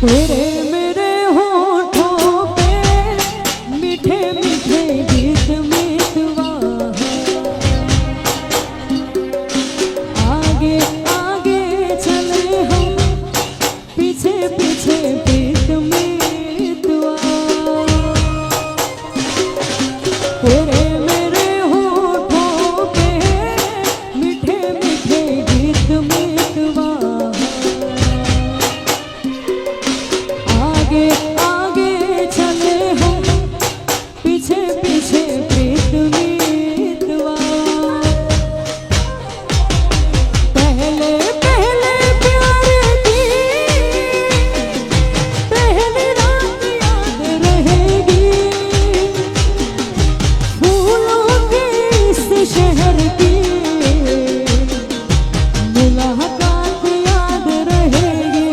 तेरे मेरे होठों पे मीठे मीठे गीत मितवा आगे आगे चले हम पीछे पीछे प्रीत मितवा तेरे मेरे होठों पे मीठे मीठे गीत मितवा आगे आगे चले हम पीछे पीछे प्रीत मितवा पहले पहले प्यार की पहली रात याद रहेगी फूलों के इस शहर की मुलाकात याद रहेगी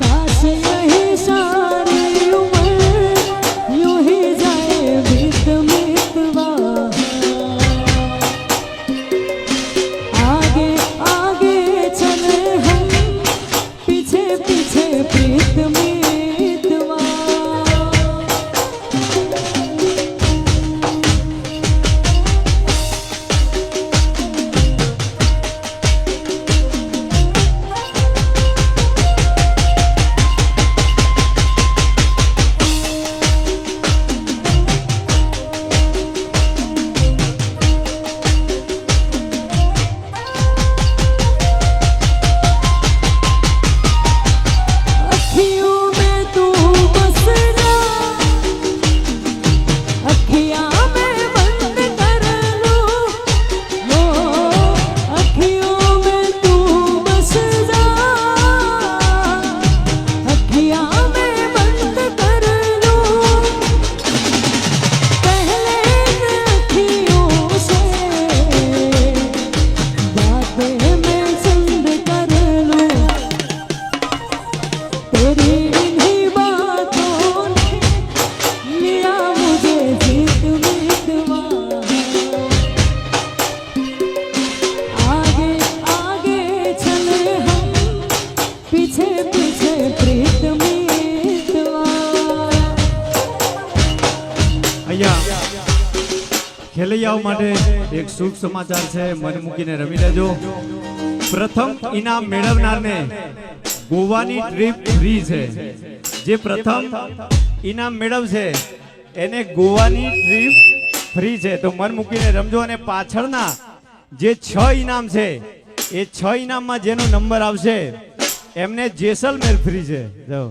काश यही सारी उम्र यूं ही जाए बीत मितवा आगे आगे चले हम पीछे पीछे प्रीत मितवा अखियों में तू बस जा अखियां मैं बंद कर लूं वो अखियों में तू बस जा अखियां मैं बंद कर लूं पहले अखियों से बातें मैं चंद कर लूं तेरी इन्हीं बातों ने लिया मुझे जीत मितवा आगे आगे चले हम पीछे पीछे प्रीत मितवा અહીંયા ખેલૈયાઓ માટે એક શુભ સમાચાર છે મન મૂકીને રમી લેજો પ્રથમ ઇનામ મેળવનારને ગોવાની ટ્રીપ ફ્રી છે જે પ્રથમ ઇનામ મેળવશે એને ગોવાની ટ્રીપ ફ્રી છે તો મન મૂકીને રમજો અને પાછળના જે 6 ઇનામ છે એ 6 ઇનામમાં જેનો નંબર આવશે એમને જેસલમેર ફ્રી છે જો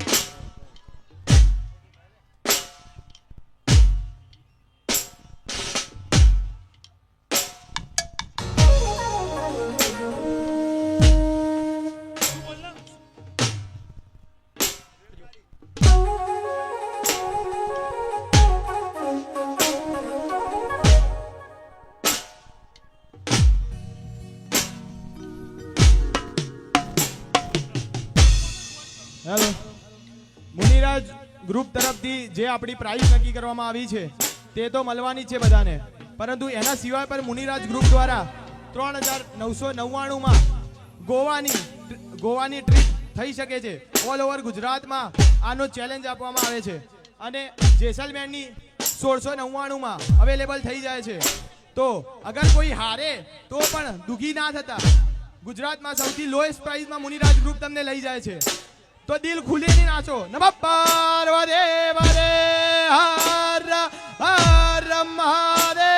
હેલો મુનિરાજ ગ્રુપ તરફથી જે આપણી પ્રાઇઝ નક્કી કરવામાં આવી છે તે તો મળવાની છે બધાને પરંતુ એના સિવાય પણ મુનિરાજ ગ્રુપ દ્વારા 3999માં ગોવાની ટ્રીપ થઈ શકે છે ઓલ ઓવર ગુજરાતમાં આનો ચેલેન્જ આપવામાં આવે છે અને જેસલમેરની 1699માં અવેલેબલ થઈ જાય છે તો અગર કોઈ હારે તો પણ દુઃખી ના થતા ગુજરાતમાં સૌથી લોએસ્ટ પ્રાઇઝમાં મુનિરાજ ગ્રુપ તમને લઈ જાય છે તો દિલ ખુલીને નાચો નમઃ પાર્વતી હરે હર હર મહાદેવ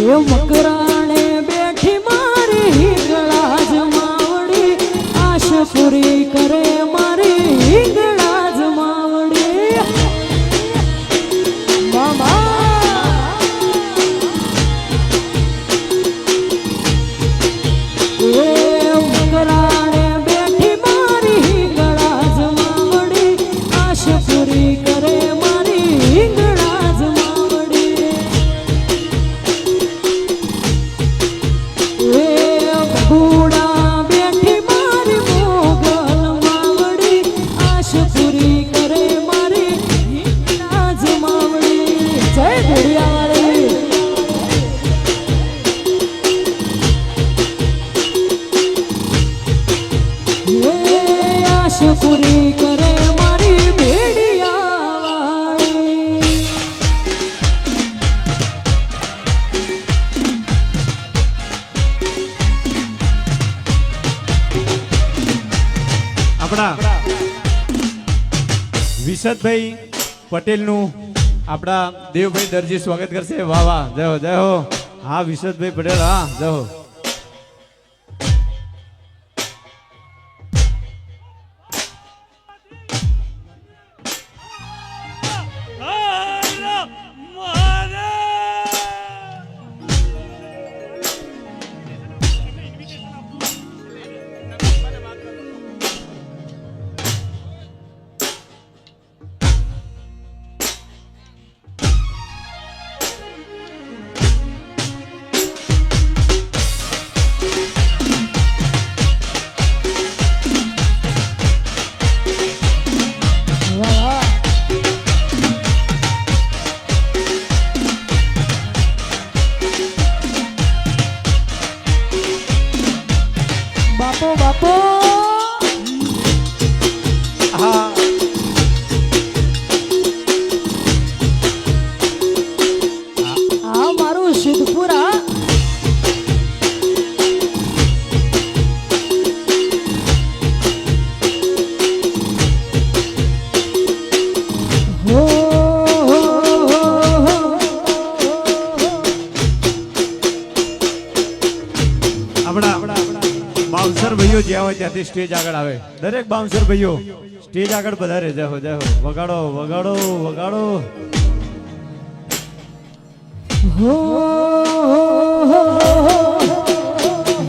ये मकराने बैठी मारी गला जमावड़ी आश पूरी करे मारी गला जमावड़ी बाबा ये मकराने बैठी मारी गला जमावड़ी આશ પૂરી કરે મારી ભેડિયાવાળી. આપણા વિશદભાઈ પટેલનું આપણા દેવભાઈ દરજી સ્વાગત કરશે. વાહ વાહ, જય હો જય હો. હા વિશદભાઈ પટેલ, હા જય હો. બાપો બાપો હા આ મારું સિદ્ધપુરા. હો આપણા બાઉન્સર ભાઈઓ જ્યાં હોય ત્યાંથી સ્ટેજ આગળ આવે. દરેક બાઉન્સર ભાઈઓ સ્ટેજ આગળ પધારે. જય હો જય હો. વગાડો વગાડો વગાડો. હો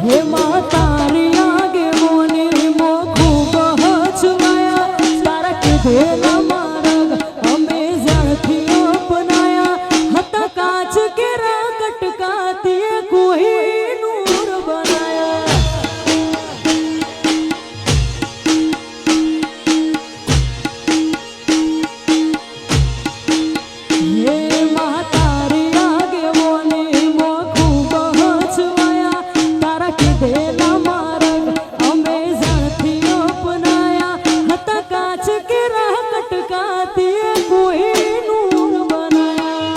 હે માતારી આગે મોને મો ખૂબ હચવાયા તારા કીધેલા માર્ગ અમે જ્યાંથી અપનાયા હતા કાચ કેરા કટકાતીએ કોઈ નૂર બનાયા. હે માતારી આગે મોને મો ખૂબ હચવાયા તારા કીધેલા માર્ગ અમે જ્યાંથી અપનાયા હતા કાચ કેરા કટકાતીએ કોઈ નૂર બનાયા.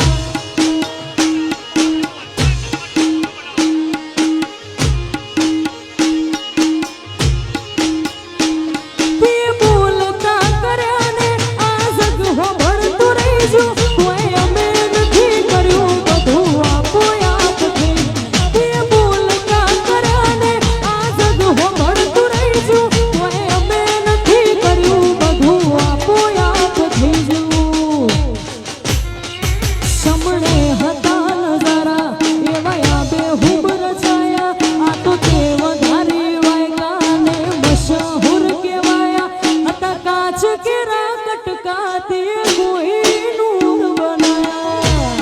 તે બોલતા કર્યા ને આ જગ હોભળતું રહેજો. કોઈ અમે નથી કર્યું બધું આપો આપથી. તે બોલતા કર્યા ને આ જગ હોભળતું રહેજો. કોઈ અમે નથી કર્યું બધું આપો આપથી જો. સમણે હતા નજારા એવા આ બેહૂબ રચાયા. આ તો તે વધારી વાયકા ને મશહૂર કહેવાયા હતા કાચ કેરા કટકાતીએ કોઈ નૂર બનાયા.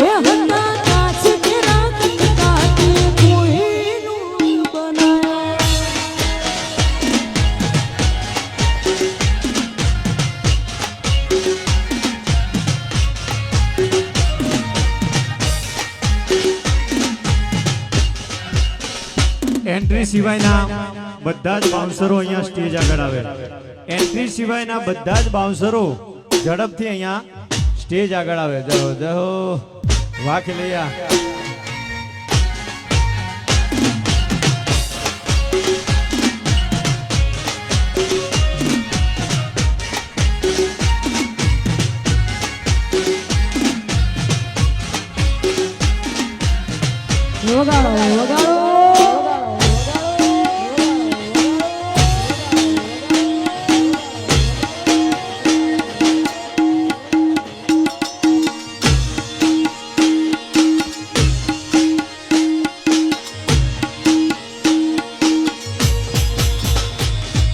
એ હતા કાચ કેરા કટકાતીએ કોઈ નૂર બનાયા. એન્ટ્રી સિવાયના બધા જ બાઉન્સરો અહીંયા સ્ટેજ આગળ આવે. એન્ટ્રી સિવાયના બધા જ બાઉન્સરો ઝડપથી અહીંયા સ્ટેજ આગળ આવે. જય હો જય હો. વાહ ખેલૈયા. વગાડો વગાડો.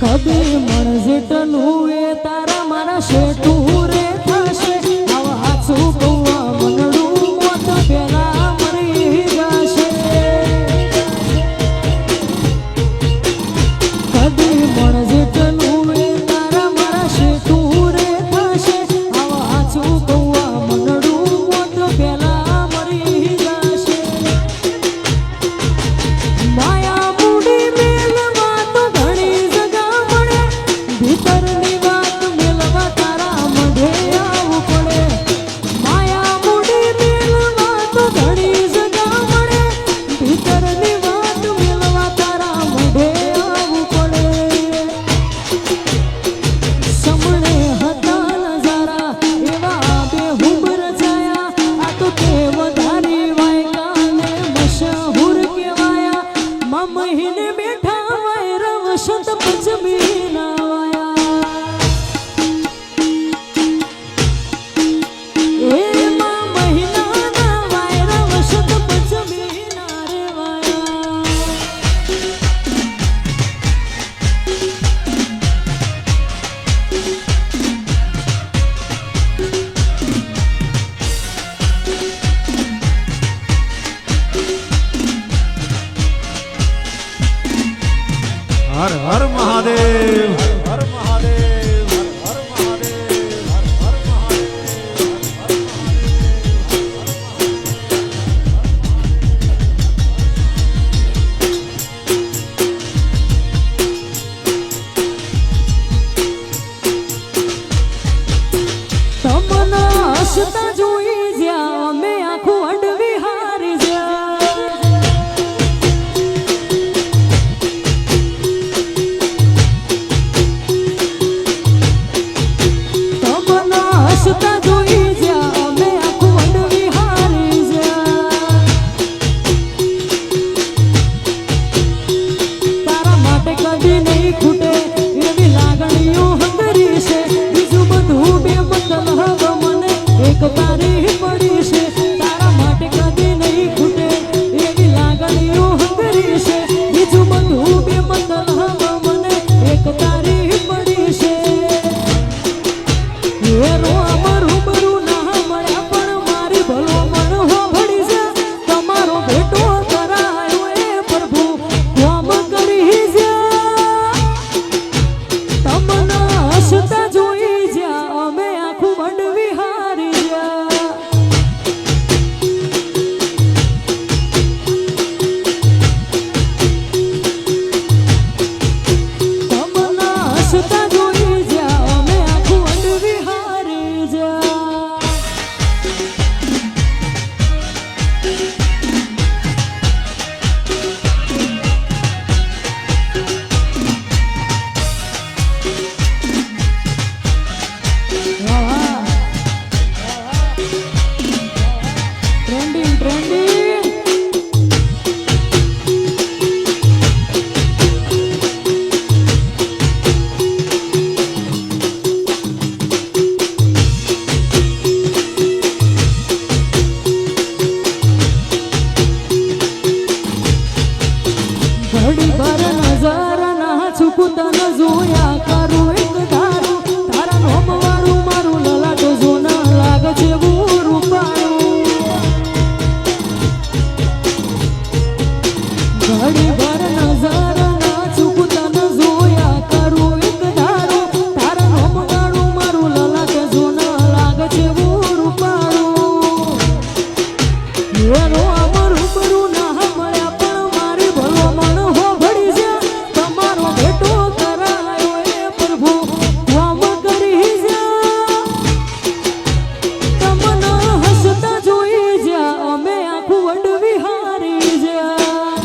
કબીર મણઝટનું એ તારા મારા શેઠું રે થશે. આવા હાચું કૌવા મનડું મોત પેલા મરી જશે. કબીર મણઝટનું એ તારા મારા શેઠું રે થશે. આવા હાચું કૌવા મનડું મોત પેલા મરી જશે. માયા મૂડી મેલ મહિને બેઠા વાયરવ શત પંચમી નાવાયા એ માં મહિનાના વાયરવ શત પંચમી ના રેવાયા હર હર મહાદેવ હર મહાદેવ હર મહાદેવ હર તમના હસતા જોઈ જ્યાં અમે આખું અડવી હારી જ્યાં તમના હસતા જોઈ જ્યાં અમે આખું અડવી હારી જ્યાં તારા માટે કદી નહીં ખૂટે એવી લાગણીઓ હંગરી છે બીજું બધું બે બદલ હવે મને એક તારી પડી છે તારા માટે કદી નહીં ખૂટે એવી લાગણીઓ હંગરી છે બીજું બધું બે બદલ હવે મને એક તારી પડી છે એરો અમારું બરું ના મળ્યા પણ મારી ભલો મન હોભળી છે તમારો ભેટો કરાયો એ પ્રભુ કોમ કરી છે તમને હસતા જોઈ જ્યાં અમે આખું મંડવી હારી જ્યાં તમને હસતા જોઈ જ્યાં અમે આખું મંડવી હારી જ્યાં ટ્રેન્ડિંગ ટ્રેન્ડિંગ ઘડી ભર નજર ના ચૂકું તને જોયા કરું એક ધારું તારા નોમ વાળું મારું લલાટ જોના લાગે છે એવું રૂપાળું ઘડી ભર નજર ના ચૂકું તને જોયા કરું એક ધારું તારા નોમ વાળું મારું લલાટ જોના લાગે છે એવું રૂપાળું એનો અમારું બરું ના મળ્યા પણ મારી ભલો મન હોભળી છે તમારો ભેટો કરાયો એ પ્રભુ કોમ કરી છે તમને હસતા જોઈ જ્યાં અમે આખું વડવી હારી જ્યાં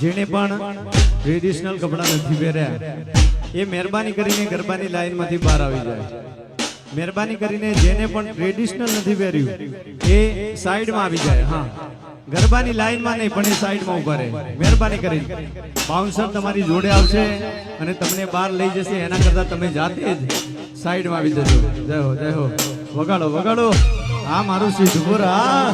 જેણે પણ ટ્રેડિશનલ કપડાં નથી પહેર્યા એ મહેરબાની કરીને ગરબાની લાઈનમાંથી બહાર આવી જાય. મહેરબાની કરીને જેને પણ ટ્રેડિશનલ નથી પહેર્યું એ સાઈડમાં આવી જાય. હા, ગરબાની લાઈનમાં નહીં પણ એ સાઈડમાં ઉભા રહે. મહેરબાની કરીને બાઉન્સર તમારી જોડે આવશે અને તમને બહાર લઈ જશે. એના કરતાં તમે જાતે જ સાઈડમાં આવી જજો. જય હો, જય હો. વગાડો વગાડો. હા, મારું સિદ્ધપુર. હા,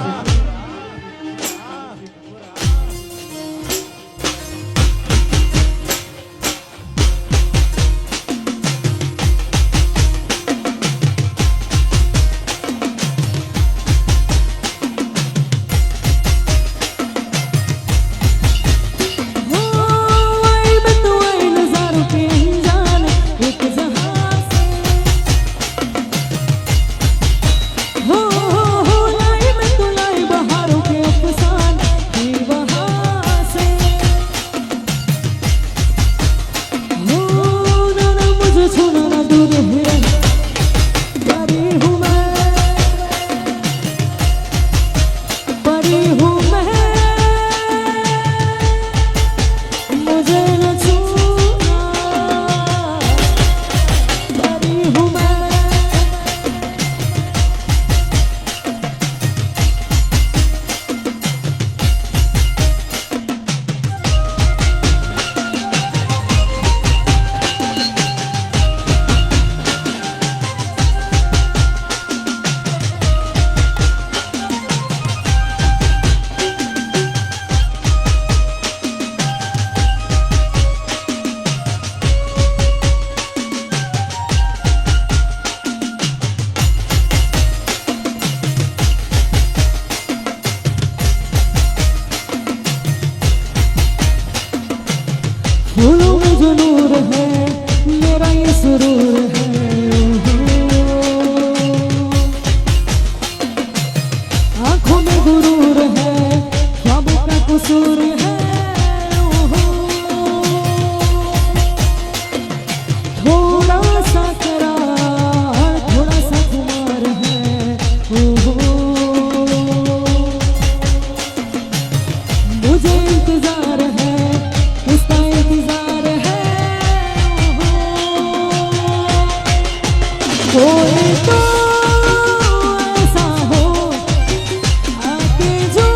फूलों में जो नूर है मेरा ये सुरूर है. आंखों में गुरूर है ख्वाबों का कसूर है. थोड़ा सा करार थोड़ा सा खुमार है. मुझे इंतजार है उसका इंतजार है. कोई तो ऐसा हो आके जो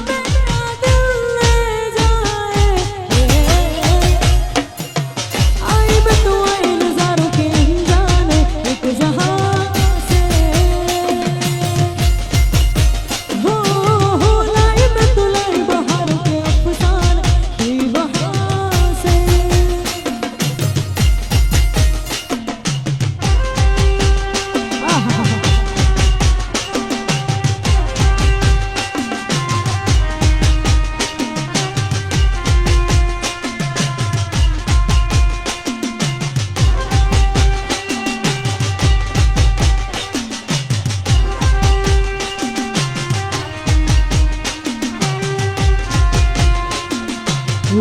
मेरा दिल ले जाए. आई मैं तो आई नजारों के अनजाने एक जहां से. हो लाई मैं तो लाई बहारों के अफसाने वहां से.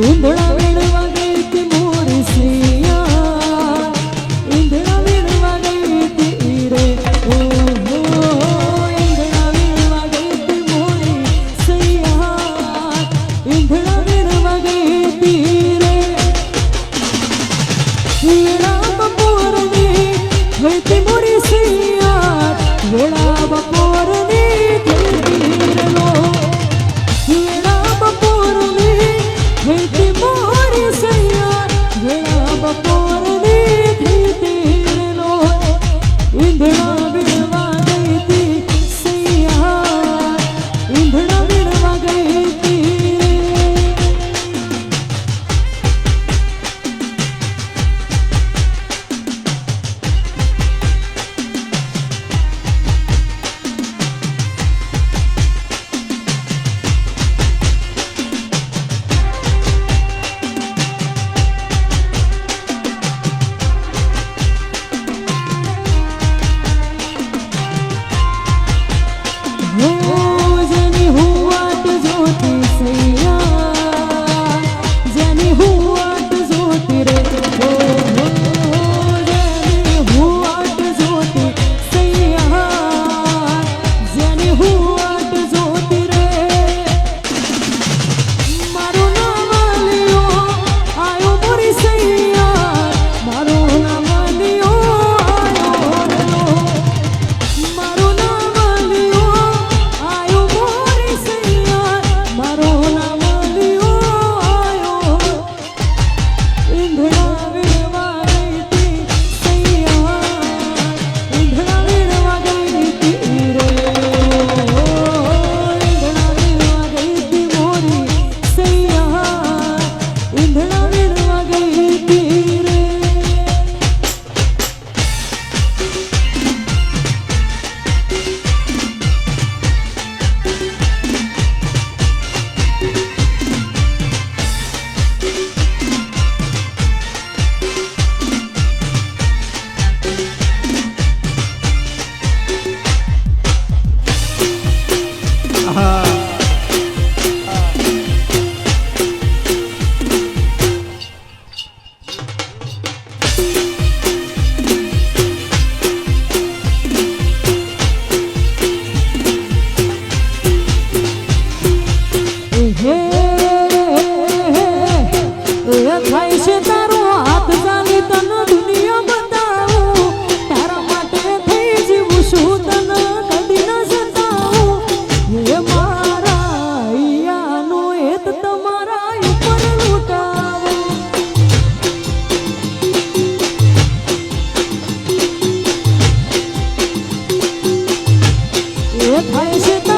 ऊंधड़ा वेणवा गई थी मोरी सिया. ऊंधड़ा वेणवा गई थी रे. ओ हो ऊंधड़ा वेणवा गई थी मोरी सिया. ऊंधड़ा वेणवा गई थी रे. वेड़ा बपोरनी गई थी मोरी सिया. वेड़ा बपोरनी गई थी रे लो. वेड़ा बपोरनी गई थी मोरी ભેંસ